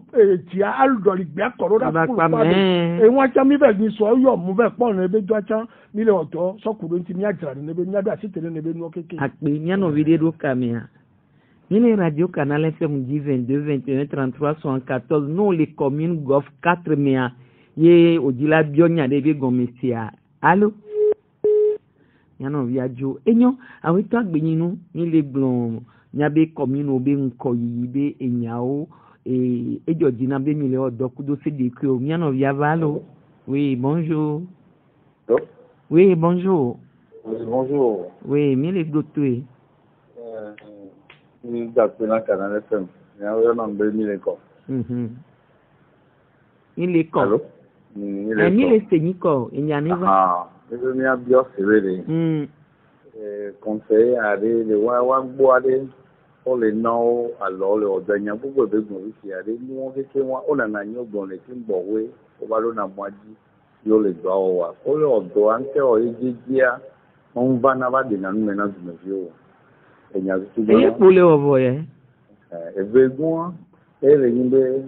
ti aldo ri gbe akoro da ku pa e won chan mi be ni so yo mu be pon ne be jo chan mi le oto so kuro nti mi ajara ne be mi ada si tele ne be nu keke akpe nyano video kamera ni radio canal FM 22 21 33 74 non les communes Golf 4 mea ye odila bionya de be gomesia allo Yano viajo. Enyo, awita gbenyinu, ni le blon, nyabe komino be nkoyi be enyao, ejo dina be mi le odo kudo se de kyo. Yano viavalo. Oui, bonjour. Allô? Oui, bonjour. Oui, bonjour. Oui, mi le dotwe. Ni d'appel dans Canal FM. Il y a un nombre de mille corps. Il est Allô? quoi? Il est sénico, il y a neuf. Ah, je viens bien serré. Conseil à aller le boire pour les noms alors le ordonnier pour que vous ici aller nous on fait moi on a un dans les films bourré au ballon à moitié yo les doigts pour le ordon encore il dit on va n'avoir des noms maintenant du monsieur et il y a tout Et pour le envoyer et vraiment et les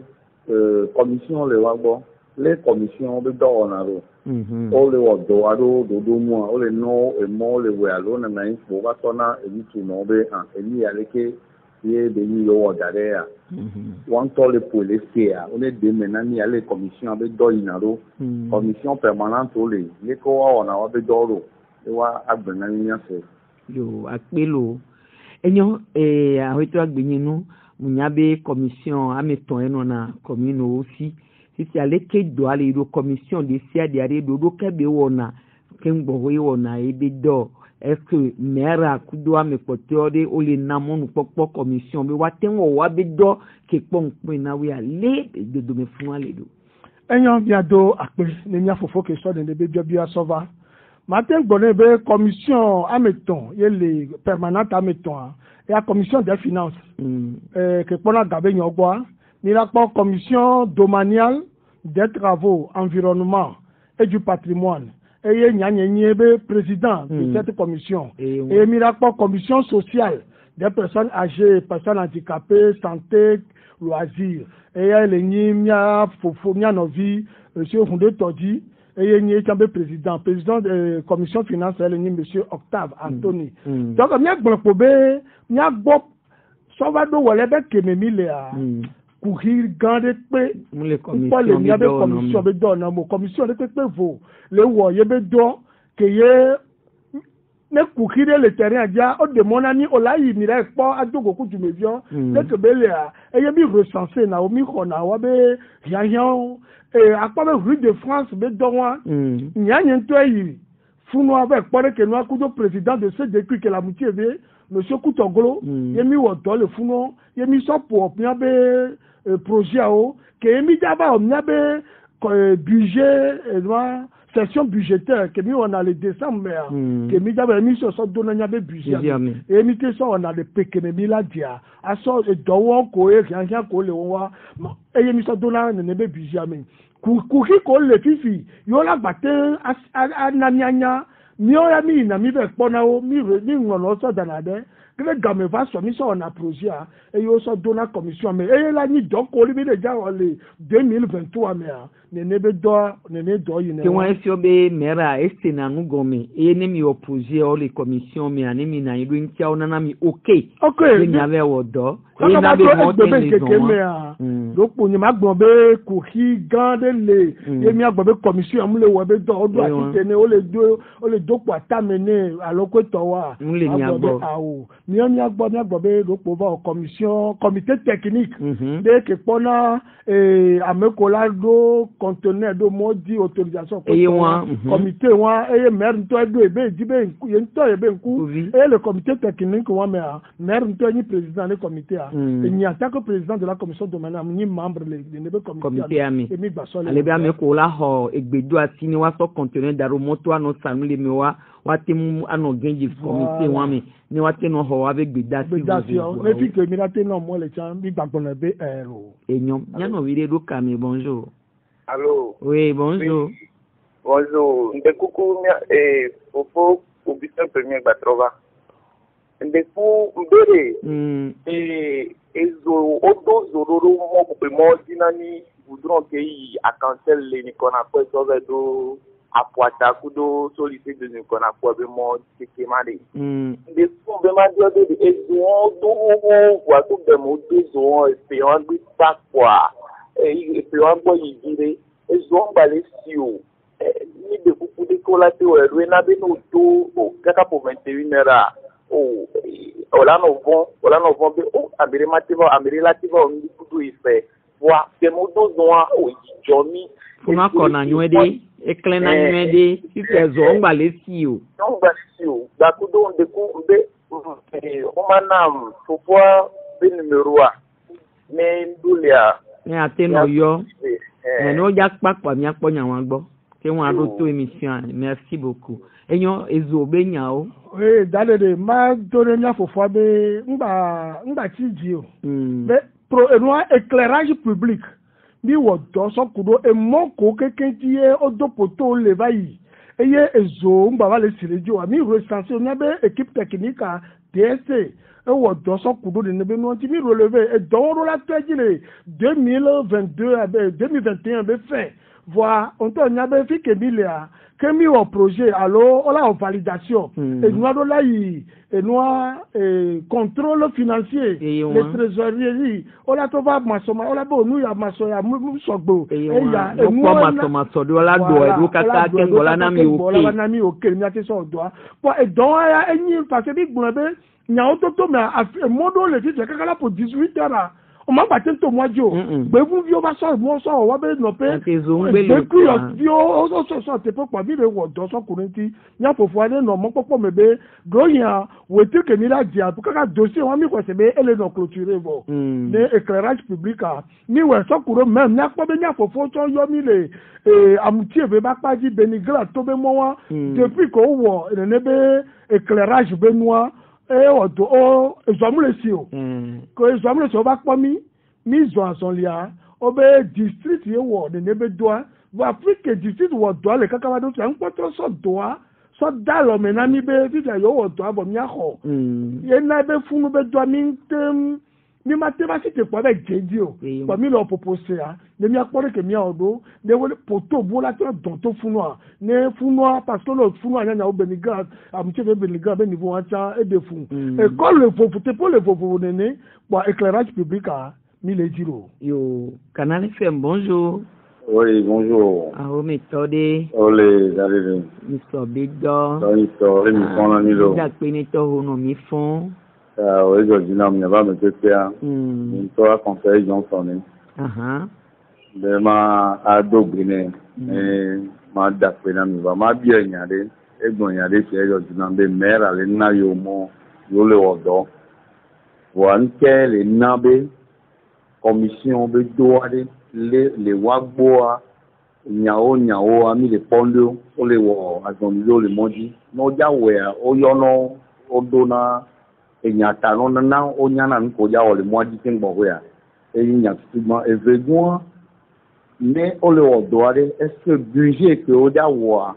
commission le wabo les commissions de dans on a all the ordon ado do moi all les noms et moi les ouais alors on a un pour va sonna et tout non be et il y a les ye de ni yo odare a wan to le policier a on est de maintenant ni aller commission be do inaro commission permanente ole ni ko wa ona wa be do e wa agbena ni ase yo akpelo enyo ahito agbenyinu munyabe commission ameton eno na commune aussi si ale ke do ale do commission de sia de are do kebe wona kengbo we wona ebe do. Est-ce que maire kudo amekoteode o le namonu popo commission be waten wo wa be do ke ponpon na we ale de do me fun ale do enyo biado akpe ne nya fofo ke so de be bia sova matin gbone be commission ameton ye le permanente ameton et la commission des finances que pona gabe nyogwa ni la commission domaniale des travaux environnement et du patrimoine et Nyanyebe, président de cette commission. Et Miracle commission sociale des personnes âgées, personnes handicapées, santé, loisirs. Et elle est Nyimia Fofomia Novi, monsieur Hunde Todi, et Nyambe président de la commission finance, elle est monsieur Octave Anthony. Donc, il y a un problème, il y a un bon, ça va donc, elle est Kememilea. Courir garder pe les commissions be donne mo commission de pe vo le wo ye be do que ye ne courir le terrain dia o de mon ami o la yi mi re po adogo ku ju mevion le que be le a e ye bi recenser na o mi ko na wa be yan e apa be rue de France be do wa nya nyen to yi funu avec pour que nous akudo président de ce depuis que la moitié be monsieur Koutogolo ye mi wo do le funu ye mi so pour bien be projet que mi daba on a budget session budgétaire que mi on a le décembre que mi daba mi so donner nya be budget et mi te so on a le pekene mi la dia aso dowo ko e kan ko le wa e mi so donner ne be budget mi ku ko le fifi yo la gbate ananyanya mi o ya mi na mi be pona o mi ngono so danade que game va so mi so on a projet et yo so dona commission mais et la ni donc on lui déjà le 2023 mais ne be do yi ne que won esi obe mera esti na ngome e ne mi opposé o le commission mais ani mi na iru ntia ona na mi okay ni ave wodo e na be mo ten donc pour ni magbon be ko ki gande le e mi agbon be commission am le wo be do odo ati tene o le do po atamene aloko to wa le ni agbo ni on agbo be do po va comité technique de que pona amekola do conteneur do modi autorisation comité wa et maire to do ebe dibe yento ebe nku et le comité technique wa maire to ni président du comité et ni en tant que président de la commission domaniale ni membre le comité ami ale be amekola ho egbedu ati ni wa so conteneur daro moto ano sanu le mi wa temu ano genji comité wa mi ni wa tenu ho wa be gbedasi mais puis que mi raté non moi le chan bi bagbon be enyom nyano vire do kami bonjour. Allô? Oui, bonjour. Oui. Bonjour. Ndekuku Fofo Obisan Premier Batrova. Ndeku Mbere. Ezo Odo Zororo mo dinani voudront que à cancel les Nikona quoi do apoata kudo sollicite de Nikona quoi be mo tekemade. Ndeku be ma de ezo do wa to be mo do espérant bi pa quoi. Et puis on va y dire ils ont balé si haut ni de kuku de kola te o ero na be no do o kaka pour 21 naira o la no bon be o abere mativa abere lativa o ndi kudu ife wa ke mo do zoa o jomi funa kona nywede eklena nywede ifezo ngbale si o da kudo de ku be o manam fofo be numero a me ndulia ni ateno yo no ja papa mi aponya wan gbo ke won ado to emission merci beaucoup eyan ezo be nya o dalede ma dore nya fofo be ngba ti ji o be pro enwa éclairage public bi wo do so kudo e mo ko keke ti e odopoto le bayi eye ezo ngba ba le sirejo ami recense o nya be équipe technique a DSC e wo do so kudo de be no ti mi relever e do ro la tejile 2022 abe 2021 be fait voir on to nya be fi kebilia kemi o projet allo ola validation et nous do la yi et nous contrôle financier les trésoreries ola to va masoma ola bo nu ya maso ya mu sogbo e ya e mu masoma do la do e do kaka ke gola na mi oke mi ati so do po e don ya enyi parce que bi gbon be nya o to me modo le ti kaka la pour 18 heures o ma ba tento mojo be vu vi o ba so mo so wa be no pe be ku yo vi o so te po bi be wo do so kurenti nya fofo ade no mo popo me be go yan we te ke mi la dia bu kaka dossier wa mi ko se be ele no clôturer bo de éclairage public a mi we so kuro même nya po be nya fofo so yo mi le amutie be ba pa ji benigra to be mo wa depuis ko wo ne be éclairage be noir odo o ezamule si o ko ezamule so ba po mi zo ason lia o be district ye wo de nebe doa wa afrique district wo doa le kaka ba do so npoto so doa so dalo me na mi be ti yo wo doa bo mi aho ye na be funu be doa mi tem ni mathématique po be jeji o po mi lo propose a ne mi akore ke mi odo ne wo poto bo la to don to funu a ne funu a parce que lo funu a nya o beniga am che be beniga be niveau acha e de funu e ko le fofu te po le fofu nene po éclairage public a mi le jiro yo Canal FM bonjour. Oui, bonjour. Ah, méthode. Olé, d'aller. Mr. Bigdo. Histoire, l'émission là, Nilo. La pénétre au nom mi fond. Oui, je dis non, mais va me faire. Une fois conseil Johnson. De ma ado brine. Ma d'après là, mais va ma bien y aller. Et bon y aller, c'est je dis non, mais mère, elle n'a eu au moins, yo le odo. One quel est nabe. Commission be doade le wagboa nyao ami le pondo o le wo azonlo le moji no ja we o yono o dona enyata no na o nyana nko ja o le moji tinbo we a e nya stigma e vegon mais o le wo doade est-ce que budget que o ja wa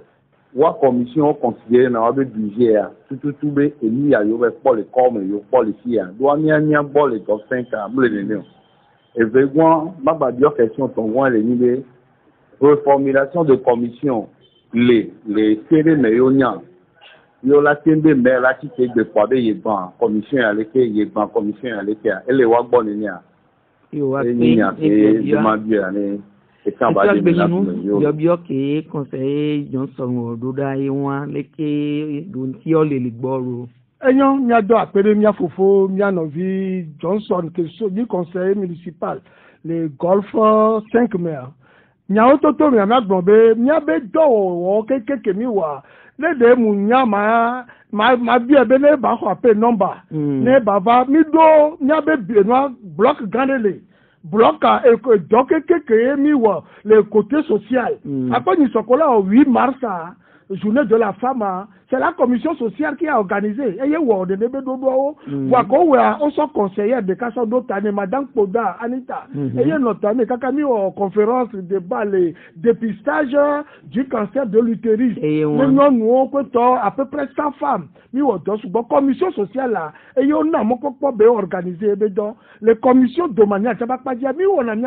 commission considérer na be budget a tout be emi ya yo be pour le comme yo policy a do anya bo le go 5 a ble ne et vraiment, ma question ton les niveaux reformulation de commission les séries meilloniens yo la tembe mais la qui de quoi de ban commission à l'équipe y ban commission à l'équipe et les wa bonne nia yo wa et demande année et quand va yo bio ke conseiller Johnson Ododa iwan leke donti o le ligboro. Ayant nya do apere mia fofo mia novi Johnson que so du conseil municipal le golf 5 maire nya ototo mia na gbonbe mia be do o kekeke mi wa le de mu nya ma bi ebe ne ba ho ape number ne baba mi do nya be bi no bloc grandele bloc a do kekeke mi wa le côté social après ni sokola au 8 mars journée de la femme, c'est la commission sociale qui a organisé. Et il y a eu des dodo, on sont conseillers de Kassan d'Otane, Madame Poda, Anita. Et il y a notamment Kakami en conférence débat les dépistages du cancer de l'utérus. Maintenant, nous avons à peu près 100 femmes. Nous avons une commission sociale là. Et il y a un organisé. Les commissions domaniales, ça va pas dire, mais on a mis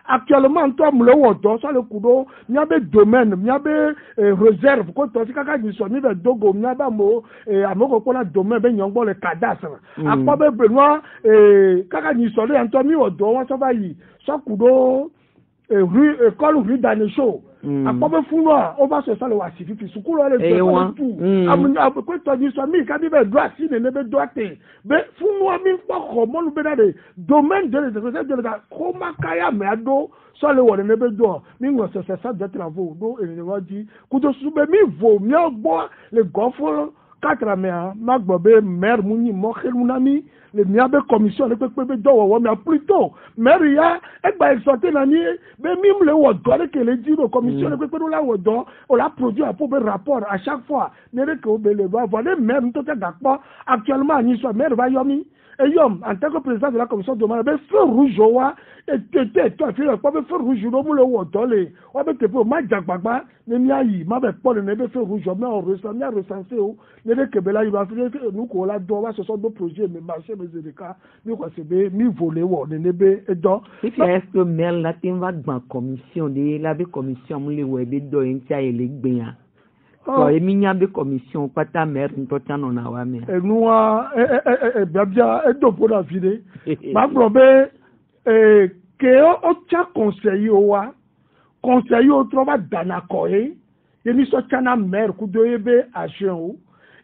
actuellement, on a sur le coup il y a des domaines, il y a des réserves. Quand on kaka ni so ni be dogo mi aba mo amoko ko na domaine be nyongbo le cadastre apa be Benoît kaka ni so le anto mi odo won so bayi so kudo rue école rue Danecho akpɔbɛ funu a ɔba sɔ sali wa si fifi sukulu ale do ɛkɔlɛ tu amunya ko tɔji sɔ mi kabi bɛ do asi ne bɛ do ate bɛ funu a mi kpɔ xɔ mɔlu bɛ na de domaine de de ka koma kaya mɛ ado sɔli wɔ ne bɛ do mi ŋɔ sɛsɛ sa de travaux do enenema di kuto su bɛ mi vo miawo gbɔ le gɔfɔ katra mɛ ma gbɔ bɛ maire mu nyi mɔ xelu na mi le mia be commission le pepe be dɔwɔwɔ mia plutôt maire ya egba exhorté na ni be mim le wɔ dɔ de ke le di do commission le pepe do la wɔ dɔ o la produit a pour be rapport à chaque fois ne de ke o be le ba voir le maire n tɛ gakpɔ actuellement anyi sɔ maire va yɔ mi eyɔm en tant que président de la commission domaniale be feu rouge wa ete to afi le kpɔ be feu rouge do mu le wɔ dɔ le wa be teƒe o ma dzagbagba ne mia yi ma be kpɔ ne be feu rouge mia o resa mia recense o ne de ke be la yi ba fi nu ko la dɔ wa sɔsɔ do projet me marché me zedeka mi ko se be mi volé wɔ ne be edɔ. si est que maire la te va gban commission de la be commission mu le wɔ be dɔ yen tia ele gbenya. So emi nya be commission pata maire nto tia no na wa me. Enua biabia edo po na vide. Ma gbo be ke o tia conseiller wa. Conseiller o tro ba dana ko e. Yemi so tia na maire ku do ye be action o.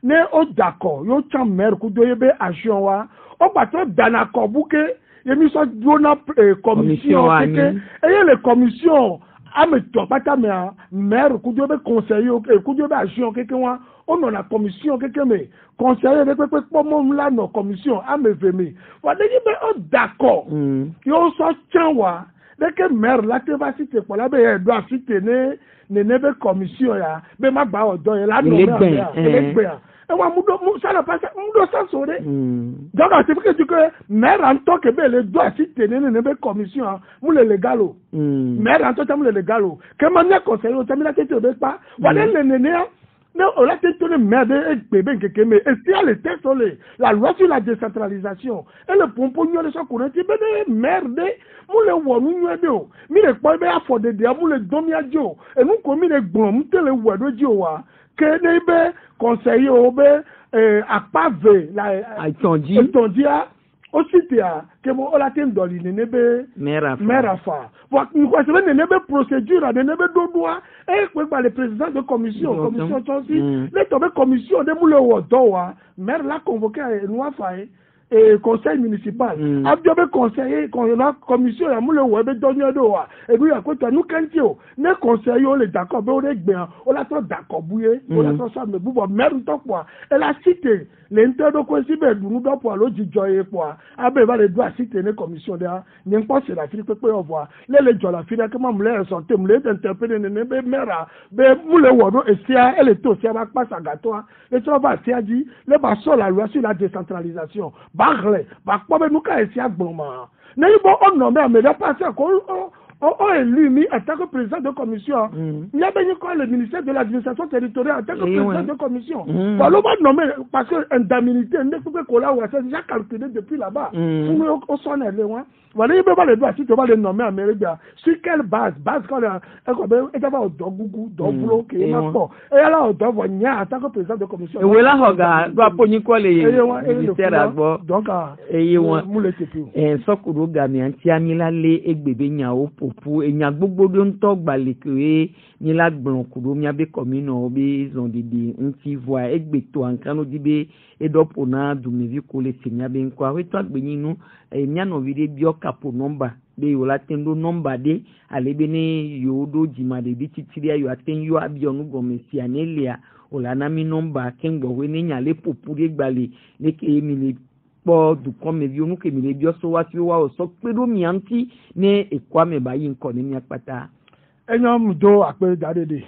Ne o d'accord yo tia maire ku do ye be action wa. O ba tro dana ko buke yemi so do na commission keke. Eye le commission ame tɔ pata mea maire kudo be conseiller kudo be action keke wa ono na commission keke me conseiller de pepe kpɔmɔ la no commission ame veme wa de be o d'accord yo so tchan wa de ke maire la te va citer pour la be do citer ne be commission ya be ma gba odo ya la no me ya wa mudo ça n'a pas mudo ça sore donc c'est parce que maire en tant que be le doit citer ne be commission mu le légalo maire en tant que mu le légalo que mania conseiller o tamila tete be pa wa le nene ne on a tête le maire de bébé que mais et si le texte la loi sur la décentralisation et le pompogno de son courant ti be de maire de mu le wo nu nyu de o mi le po be afọ de mu le domia jo e nu ko mi le gbon mu tele wo do ji o wa que ne be conseiller o be apave la itonji a aussi tia que mo la ten doli ne be maire fa bon ni ko se ne be procédure ne be do doa e ko gba le président de commission tonsi le to be commission de mu le wo do wa maire la convoqué nous a fait et conseil municipal abio be conseiller la commission ya mu le wo be do nyodo wa e bi akoto nu kantio ne conseiller o le d'accord be o le gbe o la to d'accord buye o la to sa me bubo maire to kwa e la cité le ntedo ko si be dunu do po lo jijo e po abe ba le do cité ne commission de ni npo se la fili pepe o voir le jo la fili ke ma mu le santé mu le interpeller ne be maire be mu le wo do e sia ele to sia ba pa sagato le to ba sia di le ba so la loi sur la décentralisation bagle ba po be nu ka e sia gboma ne ibo ono me da passer ko o élu mi en tant que président de commission il y a bien quoi le ministère de l'administration territoriale en tant que président de commission pour le va nommer parce que indemnité ne peut que là c'est déjà calculé depuis là-bas pour au sonner le loin voilà il peut pas le droit si tu vas le nommer Amérique sur quelle base quand et va au dogugu dobulo qui est pas et là on doit voir en tant que président de commission et voilà hoga doit poni quoi les ministère agbo donc et mu le sepu sokuru gami anti amila le egbebe nya o pour enya gbogbo do nto gbalekere ni la gbon kudo mi abe commune be zondidi nti voix egbeto ankano dibe edopona dumevi ko le senya be nko awe to agbeninu enya no vide bio kapo number be yo la tendo number de alebe ne yo do jimade bi titiri ayo aten yo abionu gomesi anelia olana mi number kengbo we ne nya le popure gbale le ke mi le po du comme vi onu ke mi le bio so wa ti wa o so pe do mi anti ne ekwa me bayi nko ne mi apata enyom do ape dadede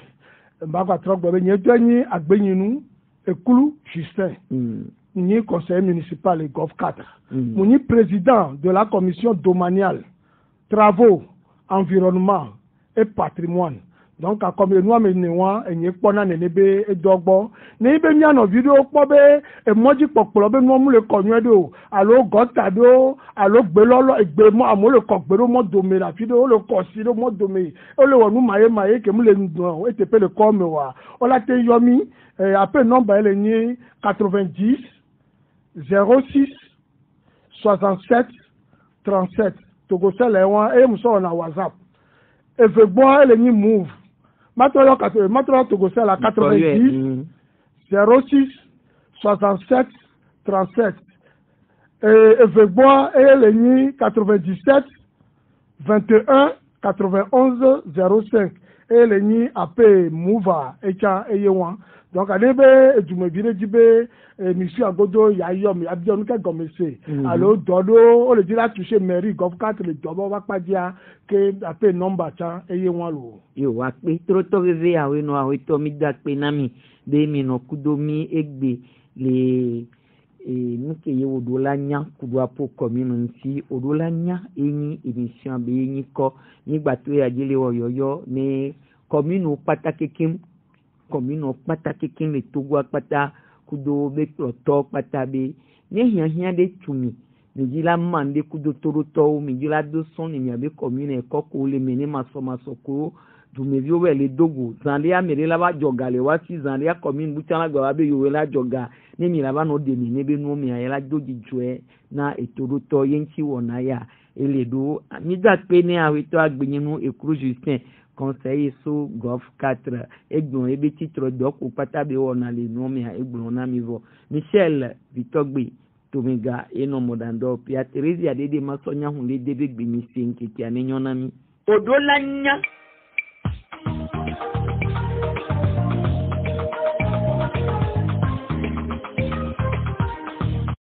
mba kwa trok be nye do yin agbeyinu ekulu Justin ni conseiller municipal et Golf 4 ni président de la commission domaniale travaux environnement et patrimoine donc comme nous amenons enye pona ne be edogbo ne be mi ano video po be emoji popolo be no mu le konyu do alo gota do alo gbelolo egbemo amole kogbero mo dome la video le kosiro mo dome o le wonu maye ke mu le ndon e te pe le comme wa o la te yomi appel number ele ni 90 06 67 37 togo sele won e mu so na WhatsApp e fe gbo ele ni move Maintenant, Togo, c'est la 90 06 67 37. Et Vegbois et Léni 97 21 91 05. Et Léni AP Mouva et Tcha et Yewan. Donc, à l'ébe, du me dire, monsieur Agodo, Yayom, Abion, Kagomese. Alors, Dodo, on le dit là, touché mairie, Gov 4, le Dodo, va pas dire que AP nombre, Tcha et Yewan lo. Yo, wakpe, trop rêvé, awe no, awe to, mi dak penami, de mi no, kudomi, egbe, le. Nuke ye odola nya kudwa po community odola nya eni emission be eni ko nígbà tó ya jele oyoyo ne commune pataki kim le Togo pata kudo be ploto pata be ne hian de tumi ni jila mande kudo toroto mi jila do son ni be commune ko ko le mene maso ko dumevio wele dogo zandia mere la ba jogale wa si zandia commune butana gba be yo la joga ne mi la ba no de mi ne be no mi ayela doji joe na etoroto yenchi wona ya eledo mi da pe ne aweto agbenyinu ekuru Justin conseiller so Gov 4 egbon ebe titre doko pata be wona le no mi egbon na mi vo Michel Vitogbe Tomega eno modando Pia Teresa dede masonya hunde debe gbe mi senke ti anenyo na mi odolanya